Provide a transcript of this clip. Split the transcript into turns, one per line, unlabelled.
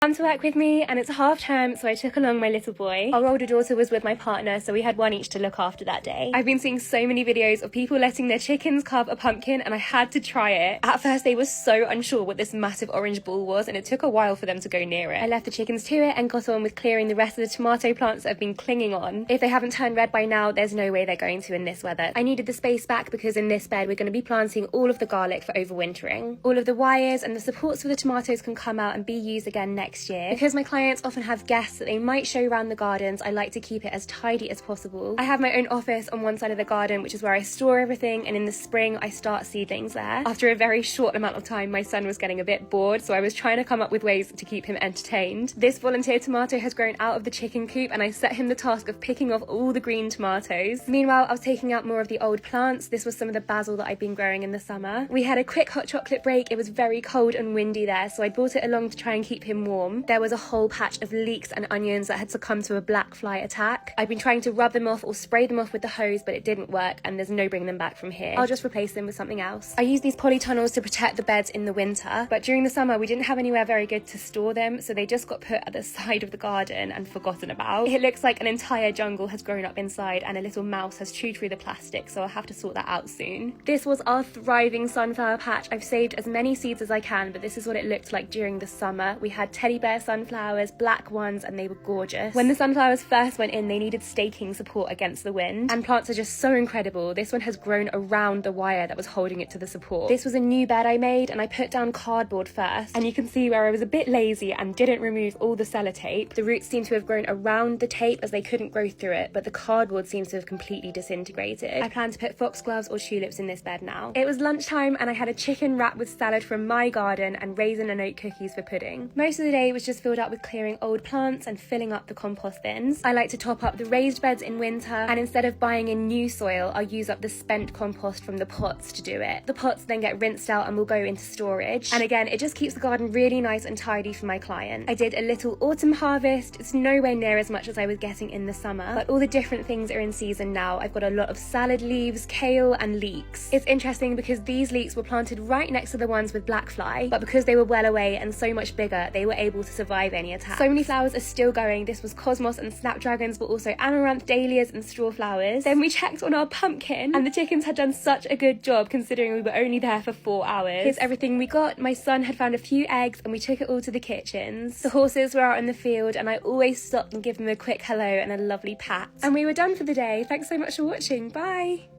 Come to work with me, and it's half term, so I took along my little boy. Our older daughter was with my partner, so we had one each to look after that day. I've been seeing so many videos of people letting their chickens carve a pumpkin, and I had to try it. At first they were so unsure what this massive orange ball was, and it took a while for them to go near it. I left the chickens to it and got on with clearing the rest of the tomato plants that have been clinging on. If they haven't turned red by now, there's no way they're going to in this weather. I needed the space back because in this bed we're going to be planting all of the garlic for overwintering. All of the wires and the supports for the tomatoes can come out and be used again next year. Because my clients often have guests that they might show around the gardens, I like to keep it as tidy as possible. I have my own office on one side of the garden, which is where I store everything, and in the spring I start seedlings there. After a very short amount of time, my son was getting a bit bored, so I was trying to come up with ways to keep him entertained. This volunteer tomato has grown out of the chicken coop, and I set him the task of picking off all the green tomatoes. Meanwhile, I was taking out more of the old plants. This was some of the basil that I'd been growing in the summer. We had a quick hot chocolate break. It was very cold and windy there, so I brought it along to try and keep him warm. There was a whole patch of leeks and onions that had succumbed to a black fly attack. I've been trying to rub them off or spray them off with the hose, but it didn't work, and there's no bringing them back from here. I'll just replace them with something else. I use these polytunnels to protect the beds in the winter, but during the summer we didn't have anywhere very good to store them, so they just got put at the side of the garden and forgotten about. It looks like an entire jungle has grown up inside, and a little mouse has chewed through the plastic, so I'll have to sort that out soon. This was our thriving sunflower patch. I've saved as many seeds as I can, but this is what it looked like during the summer. We had teddy bear sunflowers, black ones, and they were gorgeous. When the sunflowers first went in, they needed staking support against the wind, and plants are just so incredible. This one has grown around the wire that was holding it to the support. This was a new bed I made, and I put down cardboard first, and you can see where I was a bit lazy and didn't remove all the sellotape. The roots seem to have grown around the tape as they couldn't grow through it, but the cardboard seems to have completely disintegrated. I plan to put foxgloves or tulips in this bed now. It was lunchtime, and I had a chicken wrap with salad from my garden and raisin and oat cookies for pudding. Most of the day was just filled up with clearing old plants and filling up the compost bins. I like to top up the raised beds in winter, and instead of buying in new soil, I'll use up the spent compost from the pots to do it. The pots then get rinsed out and will go into storage, and again it just keeps the garden really nice and tidy for my client. I did a little autumn harvest. It's nowhere near as much as I was getting in the summer, but all the different things are in season now. I've got a lot of salad leaves, kale, and leeks. It's interesting because these leeks were planted right next to the ones with black fly, but because they were well away and so much bigger, they were able to survive any attack. So many flowers are still going. This was cosmos and snapdragons, but also amaranth, dahlias, and straw flowers. Then we checked on our pumpkin, and the chickens had done such a good job considering we were only there for 4 hours. Here's everything we got. My son had found a few eggs, and we took it all to the kitchens. The horses were out in the field, and I always stopped and give them a quick hello and a lovely pat. And we were done for the day. Thanks so much for watching. Bye!